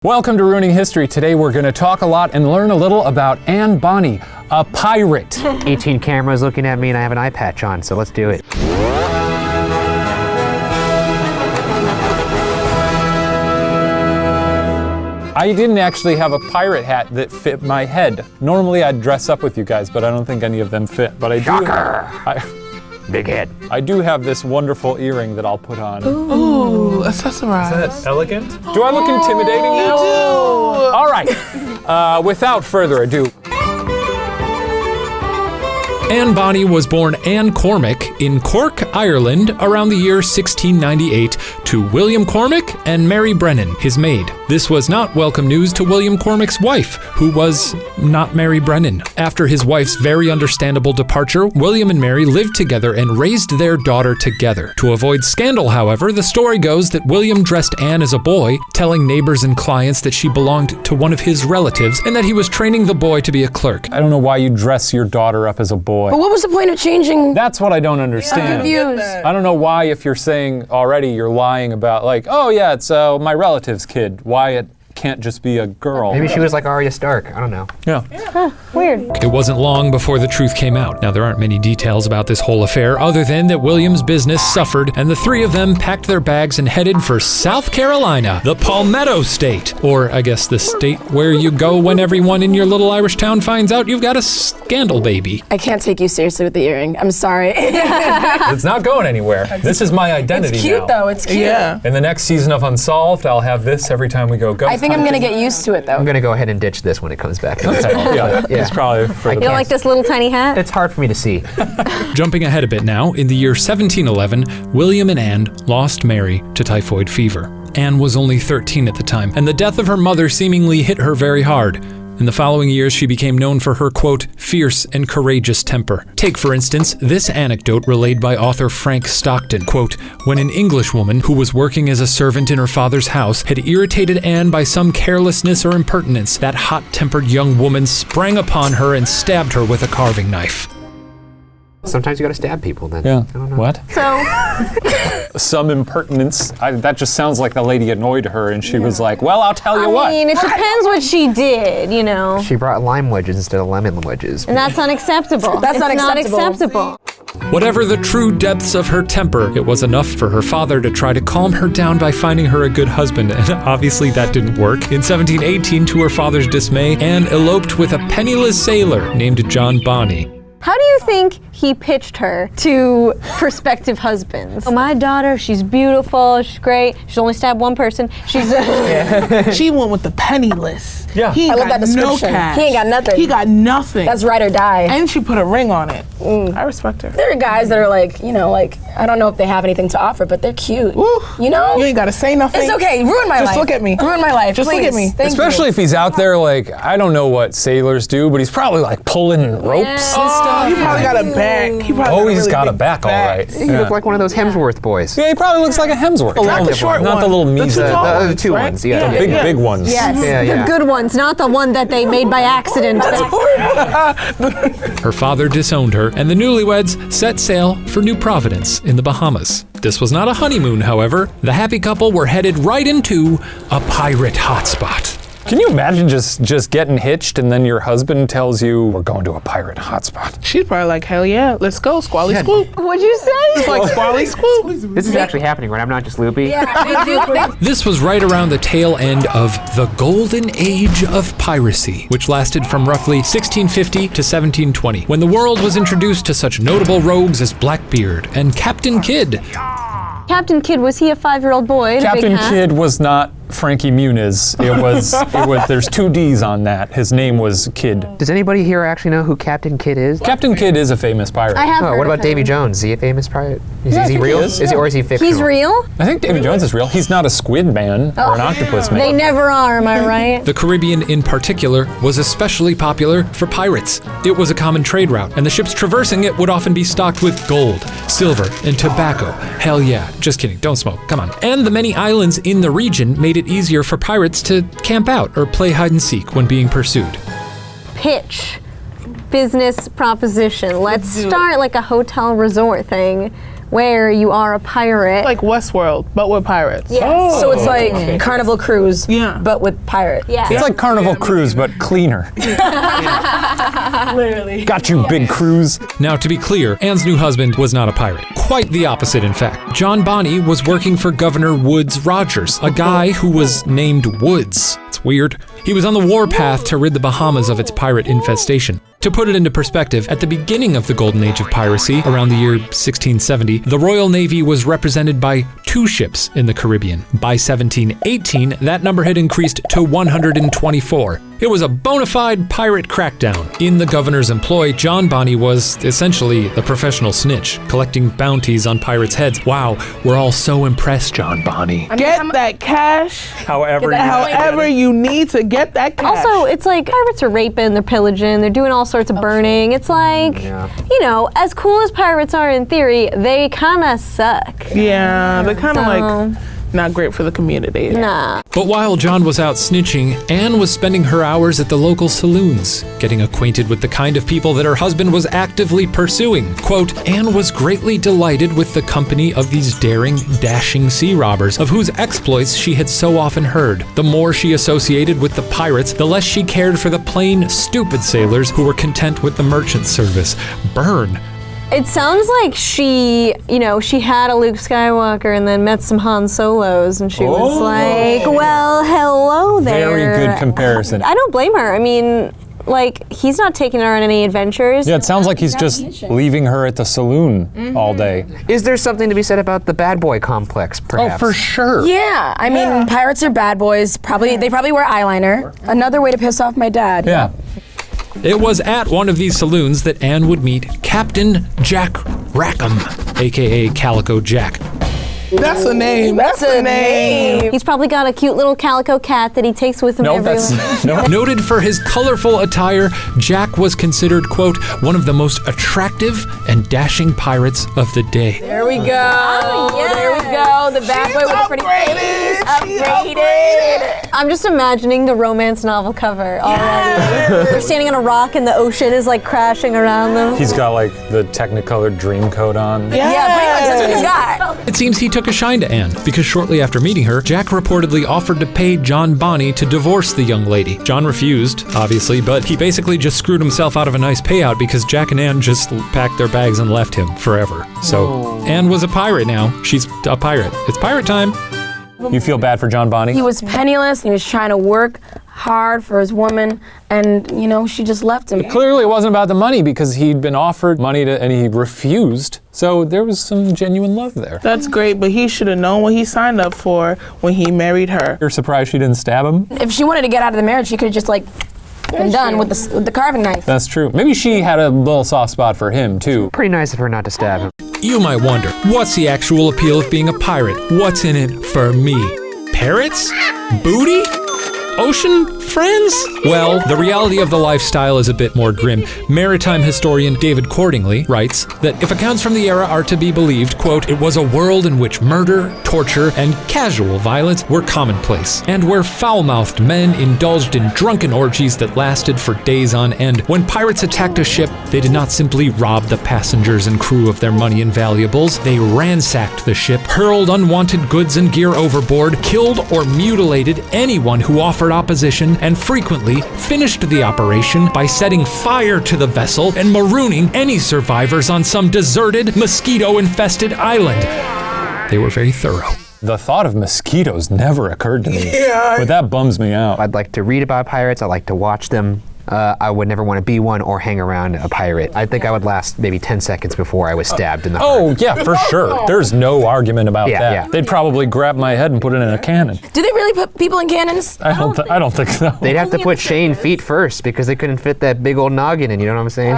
Welcome to Ruining History. Today we're going to talk a lot and learn a little about Anne Bonny, a pirate. 18 cameras looking at me and I have an eye patch on, so let's do it. I didn't actually have a pirate hat that fit my head. Normally I'd dress up with you guys, but I don't think any of them fit. But I do. Big head. I do have this wonderful earring that I'll put on. Ooh, accessorize. Is that elegant? Do I look intimidating now? You do. All right. Without further ado. Anne Bonny was born Anne Cormac in Cork, Ireland, around the year 1698 to William Cormac and Mary Brennan, his maid. This was not welcome news to William Cormac's wife, who was not Mary Brennan. After his wife's very understandable departure, William and Mary lived together and raised their daughter together. To avoid scandal, however, the story goes that William dressed Anne as a boy, telling neighbors and clients that she belonged to one of his relatives and that he was training the boy to be a clerk. I don't know why you dress your daughter up as a boy. But what was the point of changing? That's what I don't understand. I'm confused. I don't know why, if you're saying already you're lying about, like, oh yeah, it's my relative's kid, why it can't just be a girl. Maybe she was like Arya Stark, I don't know. Yeah. Huh, weird. It wasn't long before the truth came out. Now, there aren't many details about this whole affair other than that William's business suffered and the three of them packed their bags and headed for South Carolina, the Palmetto State. Or, I guess, the state where you go when everyone in your little Irish town finds out you've got a scandal baby. I can't take you seriously with the earring. I'm sorry. It's not going anywhere. This is my identity It's cute now. though, it's cute. Yeah. In the next season of Unsolved, I'll have this every time we go ghost I think I'm gonna get used to it though. I'm gonna go ahead and ditch this when it comes back. Yeah, it's probably for the You don't like this little tiny hat? It's hard for me to see. Jumping ahead a bit now, in the year 1711, William and Anne lost Mary to typhoid fever. Anne was only 13 at the time, and the death of her mother seemingly hit her very hard. In the following years, she became known for her, quote, fierce and courageous temper. Take, for instance, this anecdote relayed by author Frank Stockton, quote, when an Englishwoman who was working as a servant in her father's house had irritated Anne by some carelessness or impertinence, that hot-tempered young woman sprang upon her and stabbed her with a carving knife. Sometimes you gotta stab people then. Yeah. I don't know. What? So, Some impertinence. That just sounds like the lady annoyed her and she was like, well, I'll tell you what. I mean, it depends what she did, you know. She brought lime wedges instead of lemon wedges. And that's unacceptable. That's it's not not acceptable. Whatever the true depths of her temper, it was enough for her father to try to calm her down by finding her a good husband, and obviously that didn't work. In 1718, to her father's dismay, Anne eloped with a penniless sailor named John Bonny. How do you think he pitched her to prospective husbands? Oh, my daughter, she's beautiful, she's great. She's only stabbed one person. She's She went with the penniless. Yeah. He I ain't love got that no description. cash. He ain't got nothing. He got nothing. That's ride or die. And she put a ring on it. I respect her. There are guys that are like, you know, like, I don't know if they have anything to offer, but they're cute. Woo. You know? You ain't gotta say nothing. It's okay, ruin my life. Just look at me. Ruin my life, Just look at please. me. Thank Especially you. if he's out there, like, I don't know what sailors do, but he's probably like pulling ropes and stuff. He probably got a back. He probably Oh, he's really got a big back, all right. You look like one of those Hemsworth boys. Yeah, he probably looks like a Hemsworth. Not the short Not one. the little The measly. two The tall other ones, two right? ones, yeah. Big ones. Yes. Yeah. the good ones, not the one that they made by accident. Her father disowned her, and the newlyweds set sail for New Providence in the Bahamas. This was not a honeymoon, however. The happy couple were headed right into a pirate hotspot. Can you imagine just getting hitched and then your husband tells you, we're going to a pirate hotspot? She's probably like, hell yeah, let's go, Squally Scoop. What'd you say? It's like Squally Scoop. This is actually happening, right? I'm not just loopy. Yeah, This was right around the tail end of the Golden Age of Piracy, which lasted from roughly 1650 to 1720, when the world was introduced to such notable rogues as Blackbeard and Captain Kidd. Captain Kidd, was he a 5-year-old boy in a big Captain hat? Kidd was not Frankie Muniz. It was, there's 2 D's on that. His name was Kidd. Does anybody here actually know who Captain Kidd is? Captain Kidd is a famous pirate. I have Oh, heard what about of him. Davy Jones? Is he a famous pirate? Is I he think he real? is, Or is he fictional? He's real? I think Davy Jones is real. He's not a squid man or an octopus man. They never are, am I right? The Caribbean in particular was especially popular for pirates. It was a common trade route, and the ships traversing it would often be stocked with gold, silver, and tobacco. Hell yeah. Just kidding. Don't smoke. Come on. And the many islands in the region made it easier for pirates to camp out or play hide and seek when being pursued. Pitch. Business proposition. Let's start like a hotel resort thing. where you are a pirate. Like Westworld, but with pirates. Yes. So it's like Carnival Cruise, Yeah. but with pirates. Yeah. It's like Carnival Cruise, but cleaner. Literally. Got you, big cruise. Now, to be clear, Anne's new husband was not a pirate. Quite the opposite, in fact. John Bonny was working for Governor Woodes Rogers, a guy who was named Woods. It's weird. He was on the warpath to rid the Bahamas of its pirate infestation. To put it into perspective, at the beginning of the golden age of piracy, around the year 1670, the Royal Navy was represented by 2 ships in the Caribbean. By 1718, that number had increased to 124. It was a bona fide pirate crackdown. In the governor's employ, John Bonny was essentially a professional snitch, collecting bounties on pirates' heads. Wow, we're all so impressed, John Bonny. Get that cash however you need to get that cash. Also, it's like pirates are raping, they're pillaging, they're doing all sorts of burning. It's like, you know, as cool as pirates are in theory, they kind of suck. yeah, they're kind of like not great for the community. Nah. But while John was out snitching, Anne was spending her hours at the local saloons, getting acquainted with the kind of people that her husband was actively pursuing. Quote, Anne was greatly delighted with the company of these daring, dashing sea robbers, of whose exploits she had so often heard. The more she associated with the pirates, the less she cared for the plain, stupid sailors who were content with the merchant service. Burn. It sounds like she, you know, she had a Luke Skywalker and then met some Han Solos and she was like, well, hello there. Very good comparison. I don't blame her. I mean, like, he's not taking her on any adventures. Yeah, it sounds like he's just leaving her at the saloon all day. Is there something to be said about the bad boy complex, perhaps? Oh, for sure. Yeah, I mean, pirates are bad boys. They probably wear eyeliner. Another way to piss off my dad. Yeah. It was at one of these saloons that Anne would meet Captain Jack Rackham, aka Calico Jack. That's a name. That's a name. He's probably got a cute little calico cat that he takes with him No, everywhere. that's no. Noted for his colorful attire, Jack was considered, quote, one of the most attractive and dashing pirates of the day. There we go. yeah. There we go. The bad boy with the pretty face. Upgraded. I'm just imagining the romance novel cover already. They're standing on a rock and the ocean is like crashing around them. He's got like the Technicolor dream coat on. Yeah, pretty much. That's what he's got. It seems he took a shine to Anne, because shortly after meeting her, Jack reportedly offered to pay John Bonny to divorce the young lady. John refused, obviously, but he basically just screwed himself out of a nice payout because Jack and Anne just packed their bags and left him forever. So Anne was a pirate now. She's a pirate. It's pirate time. You feel bad for John Bonny? He was penniless and he was trying to work hard for his woman, and you know, she just left him. Clearly it wasn't about the money because he'd been offered money and he refused. So there was some genuine love there. That's great, but he should have known what he signed up for when he married her. You're surprised she didn't stab him? If she wanted to get out of the marriage, she could have just like been done with the carving knife. That's true. Maybe she had a little soft spot for him too. Pretty nice of her not to stab him. You might wonder, what's the actual appeal of being a pirate? What's in it for me? Parrots? Booty? Ocean friends? Well, the reality of the lifestyle is a bit more grim. Maritime historian David Cordingley writes that if accounts from the era are to be believed, quote, it was a world in which murder, torture, and casual violence were commonplace, and where foul-mouthed men indulged in drunken orgies that lasted for days on end. When pirates attacked a ship, they did not simply rob the passengers and crew of their money and valuables. They ransacked the ship, hurled unwanted goods and gear overboard, killed or mutilated anyone who offered opposition, and frequently finished the operation by setting fire to the vessel and marooning any survivors on some deserted, mosquito-infested island. They were very thorough. The thought of mosquitoes never occurred to me, but that bums me out. I'd like to read about pirates. I like to watch them. I would never want to be one or hang around a pirate. I think I would last maybe 10 seconds before I was stabbed in the heart. Oh, yeah, for sure. There's no argument about Yeah, that. yeah. They'd probably grab my head and put it in a cannon. Do they really put people in cannons? I don't think so. They'd have to put Shane feet first because they couldn't fit that big old noggin in, you know what I'm saying?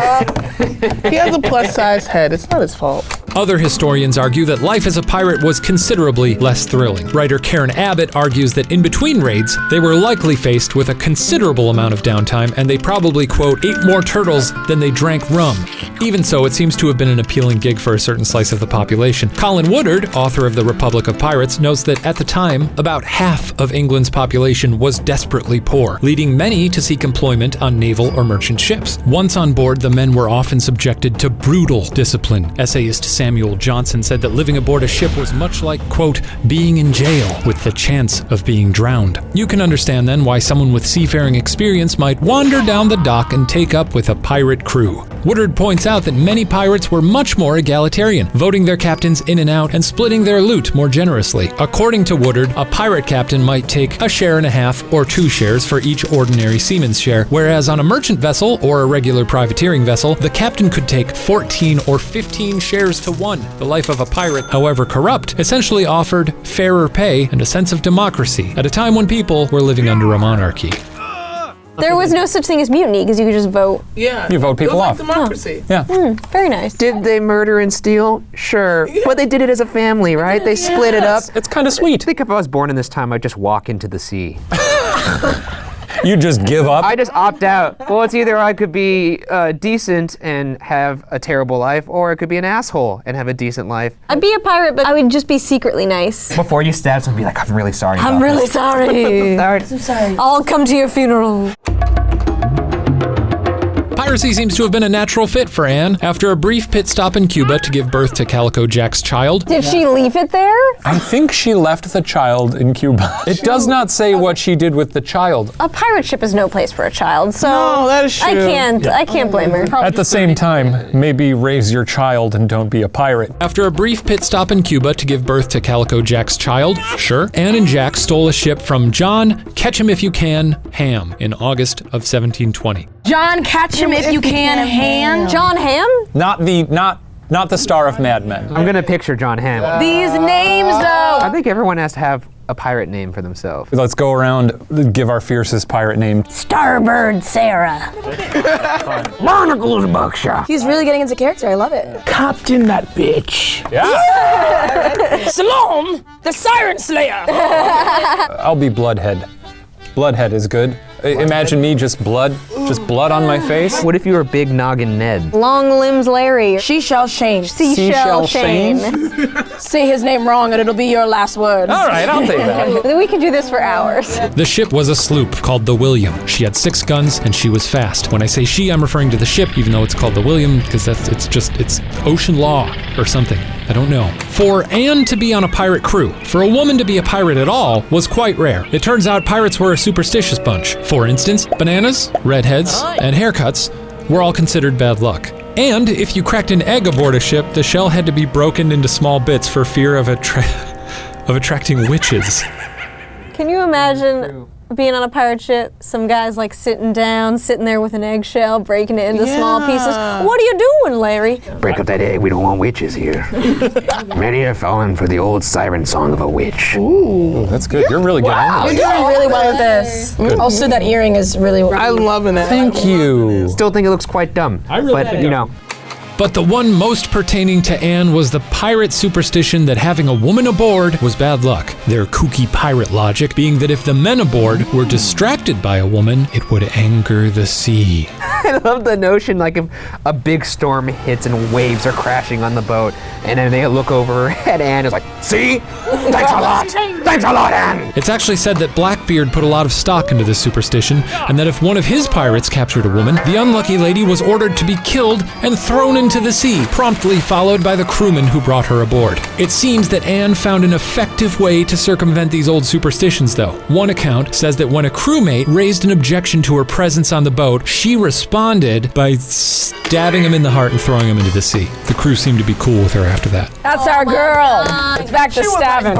He has a plus-size head. It's not his fault. Other historians argue that life as a pirate was considerably less thrilling. Writer Karen Abbott argues that in between raids, they were likely faced with a considerable amount of downtime, and they probably, quote, ate more turtles than they drank rum. Even so, it seems to have been an appealing gig for a certain slice of the population. Colin Woodard, author of The Republic of Pirates, notes that at the time, about half of England's population was desperately poor, leading many to seek employment on naval or merchant ships. Once on board, the men were often subjected to brutal discipline. Essayist Samuel Johnson said that living aboard a ship was much like, quote, being in jail with the chance of being drowned. You can understand then why someone with seafaring experience might wander down the dock and take up with a pirate crew. Woodard points out that many pirates were much more egalitarian, voting their captains in and out and splitting their loot more generously. According to Woodard, a pirate captain might take a share and a half or 2 shares for each ordinary seaman's share, whereas on a merchant vessel or a regular privateering vessel, the captain could take 14 or 15 shares to 1. The life of a pirate, however corrupt, essentially offered fairer pay and a sense of democracy at a time when people were living under a monarchy. There was no such thing as mutiny because you could just vote. Yeah. You vote people off. It was like democracy. Yeah. Very nice. Did they murder and steal? Sure. But they did it as a family, right? They split it up. It's kind of sweet. I think if I was born in this time, I'd just walk into the sea. You just give up. I just opt out. Well, it's either I could be decent and have a terrible life, or I could be an asshole and have a decent life. I'd be a pirate, but I would just be secretly nice. Before you stab someone, be like, I'm really sorry. I'm really sorry. sorry. I'm sorry. I'll come to your funeral. Piracy seems to have been a natural fit for Anne. After a brief pit stop in Cuba to give birth to Calico Jack's child, Did she leave it there? I think she left the child in Cuba. It does not say what she did with the child. A pirate ship is no place for a child, so No, that is true. I can't blame her. At the same time, maybe raise your child and don't be a pirate. after a brief pit stop in Cuba to give birth to Calico Jack's child, sure, Anne and Jack stole a ship from John Catch 'em If You Can Ham in August of 1720. John, catch him if you can, hand. John Ham? Not the star of Mad Men. I'm gonna picture John Hamm. These names, though. I think everyone has to have a pirate name for themselves. Let's go around, give our fiercest pirate name. Starbird Sarah. Barnacles Buckshot. He's really getting into character. I love it. Captain that bitch. Yeah. Salome, the Siren Slayer. I'll be Bloodhead. Bloodhead is good. Imagine me just blood on my face. What if you were Big Noggin Ned? Long Limbs Larry. She shall Shane. Seashell Shane. Shane. Say his name wrong and it'll be your last word. All right, I'll take that. We could do this for hours. The ship was a sloop called the William. She had 6 guns and she was fast. When I say she, I'm referring to the ship, even though it's called the William, because it's ocean law or something. I don't know. For Anne to be on a pirate crew, for a woman to be a pirate at all, was quite rare. It turns out pirates were a superstitious bunch. For instance, bananas, redheads, and haircuts were all considered bad luck. And if you cracked an egg aboard a ship, the shell had to be broken into small bits for fear of attracting witches. Can you imagine being on a pirate ship, some guys like sitting there with an eggshell, breaking it into small pieces? What are you doing, Larry? Break up that egg, we don't want witches here. Many have fallen for the old siren song of a witch. Ooh, that's good. You're really good. You're doing really well with this. Also, that earring is really. I'm loving it. Thank you. Still think it looks quite dumb. But, you know. But the one most pertaining to Anne was the pirate superstition that having a woman aboard was bad luck. Their kooky pirate logic being that if the men aboard were distracted by a woman, it would anger the sea. I love the notion, like, if a big storm hits and waves are crashing on the boat, and then they look over at Anne, it's like, see? Thanks a lot! Thanks a lot, Anne! It's actually said that Blackbeard put a lot of stock into this superstition, and that if one of his pirates captured a woman, the unlucky lady was ordered to be killed and thrown into the sea, promptly followed by the crewman who brought her aboard. It seems that Anne found an effective way to circumvent these old superstitions, though. One account says that when a crewmate raised an objection to her presence on the boat, she responded by stabbing him in the heart and throwing him into the sea. The crew seemed to be cool with her after that. That's our girl. It's back to stabbing.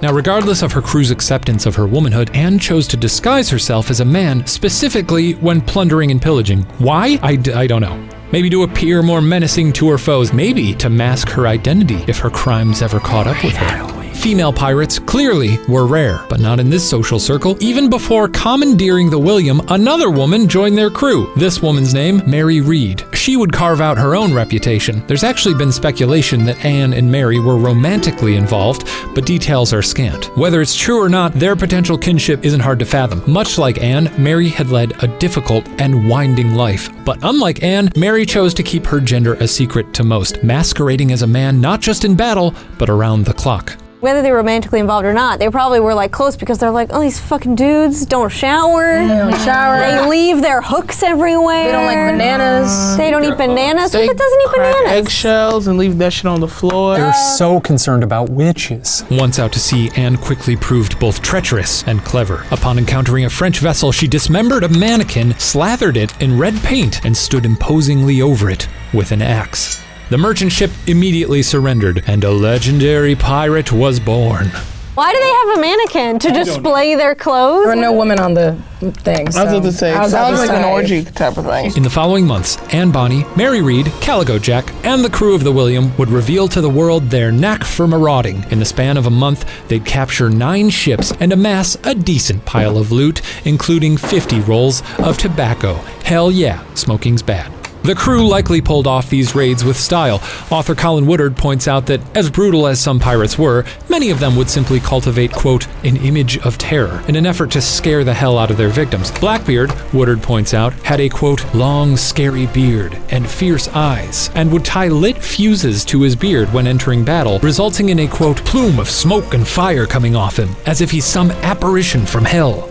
Now, regardless of her crew's acceptance of her womanhood, Anne chose to disguise herself as a man, specifically when plundering and pillaging. Why? I don't know. Maybe to appear more menacing to her foes, maybe to mask her identity if her crimes ever caught up with her. Female pirates clearly were rare, but not in this social circle. Even before commandeering the William, another woman joined their crew. This woman's name, Mary Read. She would carve out her own reputation. There's actually been speculation that Anne and Mary were romantically involved, but details are scant. Whether it's true or not, their potential kinship isn't hard to fathom. Much like Anne, Mary had led a difficult and winding life. But unlike Anne, Mary chose to keep her gender a secret to most, masquerading as a man not just in battle, but around the clock. Whether they were romantically involved or not, they probably were like close because they're like, oh, these fucking dudes don't shower. They don't shower. They leave their hooks everywhere. They don't like bananas. They don't eat bananas. They Who doesn't eat crack bananas? eggshells and leave that shit on the floor. They're so concerned about witches. Once out to sea, Anne quickly proved both treacherous and clever. Upon encountering a French vessel, she dismembered a mannequin, slathered it in red paint, and stood imposingly over it with an axe. The merchant ship immediately surrendered, and a legendary pirate was born. Why do they have a mannequin? To display their clothes? There were no women on the thing. I was about to say, sounds like an orgy type of thing. In the following months, Anne Bonny, Mary Read, Calico Jack, and the crew of the William would reveal to the world their knack for marauding. In the span of a month, they'd capture 9 ships and amass a decent pile of loot, including 50 rolls of tobacco. Hell yeah, smoking's bad. The crew likely pulled off these raids with style. Author Colin Woodard points out that, as brutal as some pirates were, many of them would simply cultivate, quote, an image of terror in an effort to scare the hell out of their victims. Blackbeard, Woodard points out, had a, quote, long, scary beard and fierce eyes, and would tie lit fuses to his beard when entering battle, resulting in a, quote, plume of smoke and fire coming off him, as if he's some apparition from hell.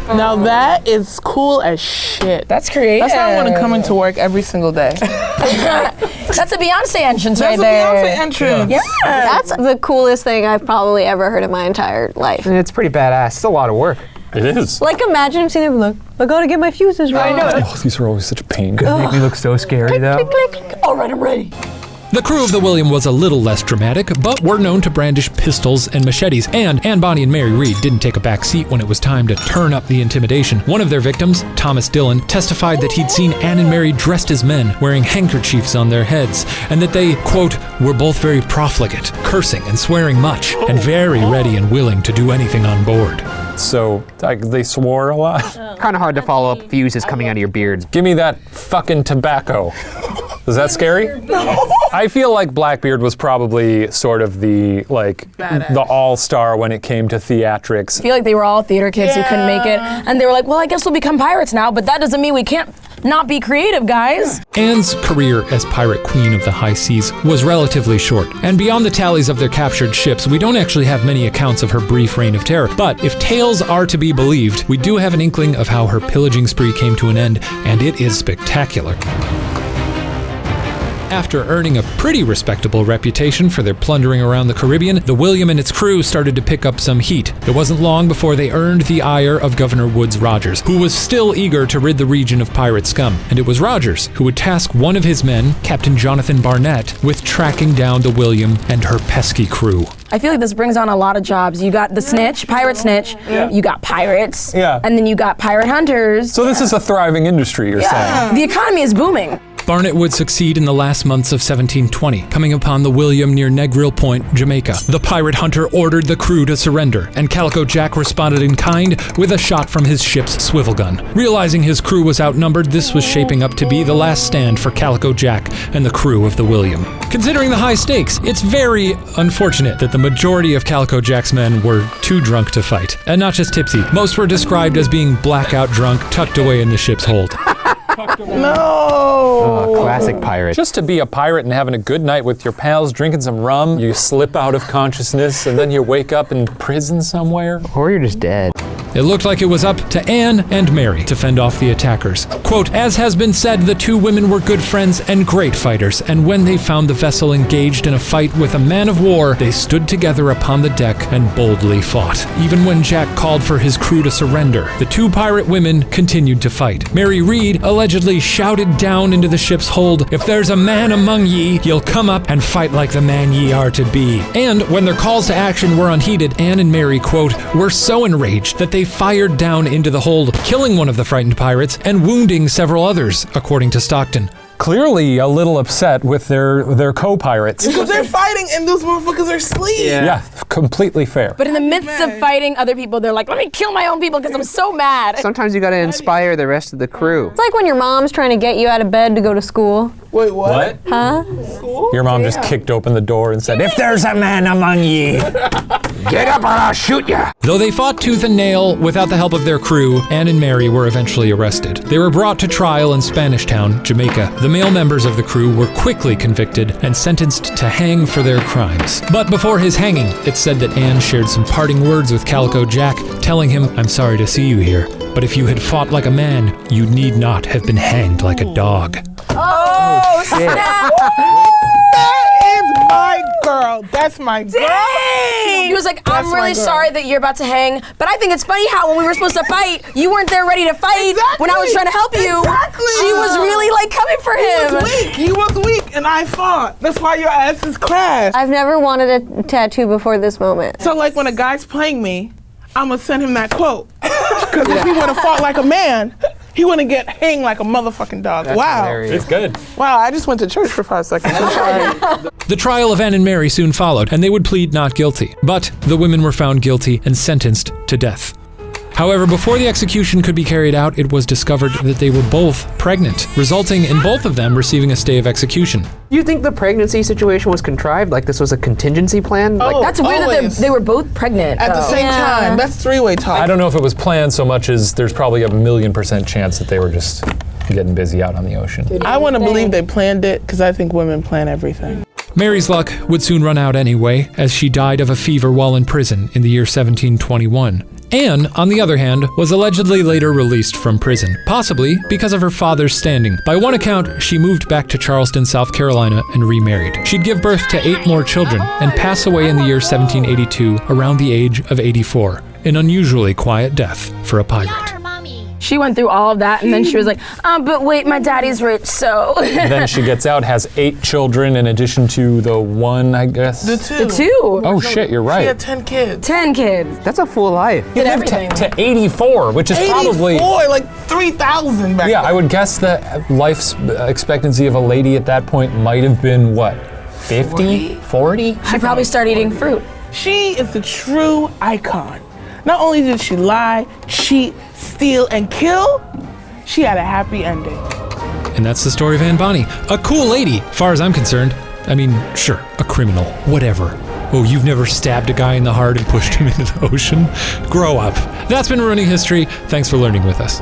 Now that is cool as shit. That's creative. That's how I want to come into work every single day. That's a Beyonce entrance That's right a there. Beyonce entrance. Yeah. That's the coolest thing I've probably ever heard in my entire life. And it's pretty badass. It's a lot of work. It is. Like, imagine seeing them like, I gotta get my fuses right. Oh, these are always such a pain. Make me look so scary, though. Click, click. All right, I'm ready. The crew of the William was a little less dramatic, but were known to brandish pistols and machetes, and Anne Bonny and Mary Read didn't take a back seat when it was time to turn up the intimidation. One of their victims, Thomas Dillon, testified that he'd seen Anne and Mary dressed as men, wearing handkerchiefs on their heads, and that they, quote, were both very profligate, cursing and swearing much, and very ready and willing to do anything on board. So, like, they swore a lot. Kind of hard to follow up fuses coming out of your beard. Give me that fucking tobacco. Is that scary? I feel like Blackbeard was probably sort of the, like, the all-star when it came to theatrics. I feel like they were all theater kids who couldn't make it. And they were like, well, I guess we'll become pirates now, but that doesn't mean we can't not be creative, guys. Anne's career as pirate queen of the high seas was relatively short, and beyond the tallies of their captured ships, we don't actually have many accounts of her brief reign of terror. But if tales are to be believed, we do have an inkling of how her pillaging spree came to an end, and it is spectacular. After earning a pretty respectable reputation for their plundering around the Caribbean, the William and its crew started to pick up some heat. It wasn't long before they earned the ire of Governor Woodes Rogers, who was still eager to rid the region of pirate scum. And it was Rogers who would task one of his men, Captain Jonathan Barnett, with tracking down the William and her pesky crew. I feel like this brings on a lot of jobs. You got the snitch, pirate snitch, you got pirates, and then you got pirate hunters. So this is a thriving industry, you're saying? The economy is booming. Barnett would succeed in the last months of 1720, coming upon the William near Negril Point, Jamaica. The pirate hunter ordered the crew to surrender, and Calico Jack responded in kind with a shot from his ship's swivel gun. Realizing his crew was outnumbered, this was shaping up to be the last stand for Calico Jack and the crew of the William. Considering the high stakes, it's very unfortunate that the majority of Calico Jack's men were too drunk to fight. And not just tipsy, most were described as being blackout drunk, tucked away in the ship's hold. No. Oh, classic pirate. Just to be a pirate and having a good night with your pals, drinking some rum, you slip out of consciousness and then you wake up in prison somewhere. Or you're just dead. It looked like it was up to Anne and Mary to fend off the attackers. Quote, as has been said, the two women were good friends and great fighters, and when they found the vessel engaged in a fight with a man of war, they stood together upon the deck and boldly fought. Even when Jack called for his crew to surrender, the two pirate women continued to fight. Mary Read allegedly shouted down into the ship's hold, if there's a man among ye, you'll come up and fight like the man ye are to be. And when their calls to action were unheeded, Anne and Mary, quote, were so enraged that they fired down into the hold, killing one of the frightened pirates and wounding several others, according to Stockton. Clearly a little upset with their co-pirates. Because they're fighting and those motherfuckers are asleep. Yeah, completely fair. But in the midst of fighting other people, they're like, let me kill my own people because I'm so mad. Sometimes you gotta inspire the rest of the crew. It's like when your mom's trying to get you out of bed to go to school. Wait, what? Huh? Your mom just kicked open the door and said, if there's a man among ye. Get up or I'll shoot ya! Though they fought tooth and nail, without the help of their crew, Anne and Mary were eventually arrested. They were brought to trial in Spanish Town, Jamaica. The male members of the crew were quickly convicted and sentenced to hang for their crimes. But before his hanging, it's said that Anne shared some parting words with Calico Jack, telling him, "I'm sorry to see you here, but if you had fought like a man, you need not have been hanged like a dog." Oh, snap! That is my girl. That's my girl. Dang! He was like, I'm really sorry that you're about to hang, but I think it's funny how when we were supposed to fight, you weren't there ready to fight when I was trying to help you. Exactly. She was really like coming for him. He was weak, and I fought. That's why your ass is crashed. I've never wanted a tattoo before this moment. So like when a guy's playing me, I'm gonna send him that quote. Because if he would have fought like a man, he wouldn't get hanged like a motherfucking dog. That's wow. hilarious. It's good. Wow, I just went to church for 5 seconds. I'm sorry. The trial of Anne and Mary soon followed, and they would plead not guilty. But the women were found guilty and sentenced to death. However, before the execution could be carried out, it was discovered that they were both pregnant, resulting in both of them receiving a stay of execution. You think the pregnancy situation was contrived? Like this was a contingency plan? Oh, That's weird that always. they were both pregnant. At the same time. That's three-way talk. I don't know if it was planned so much as there's probably a 1,000,000% chance that they were just getting busy out on the ocean. I want to believe they planned it because I think women plan everything. Mary's luck would soon run out anyway, as she died of a fever while in prison in the year 1721. Anne, on the other hand, was allegedly later released from prison, possibly because of her father's standing. By one account, she moved back to Charleston, South Carolina, and remarried. She'd give birth to 8 more children and pass away in the year 1782, around the age of 84, an unusually quiet death for a pirate. She went through all of that, and then she was like, but wait, my daddy's rich, so. Then she gets out, has 8 children in addition to the 1, I guess. The 2. The 2. Oh shit, you're She right. had 10 kids. 10 kids. That's a full life. He lived to 84, which is probably... 84, like 3,000 back Yeah, then. I would guess that life expectancy of a lady at that point might have been, what, 50? 40? She probably started eating fruit. She is the true icon. Not only did she lie, cheat, steal, and kill, she had a happy ending. And that's the story of Anne Bonny. A cool lady, far as I'm concerned. I mean, sure, a criminal, whatever. Oh, you've never stabbed a guy in the heart and pushed him into the ocean? Grow up. That's been Ruining History. Thanks for learning with us.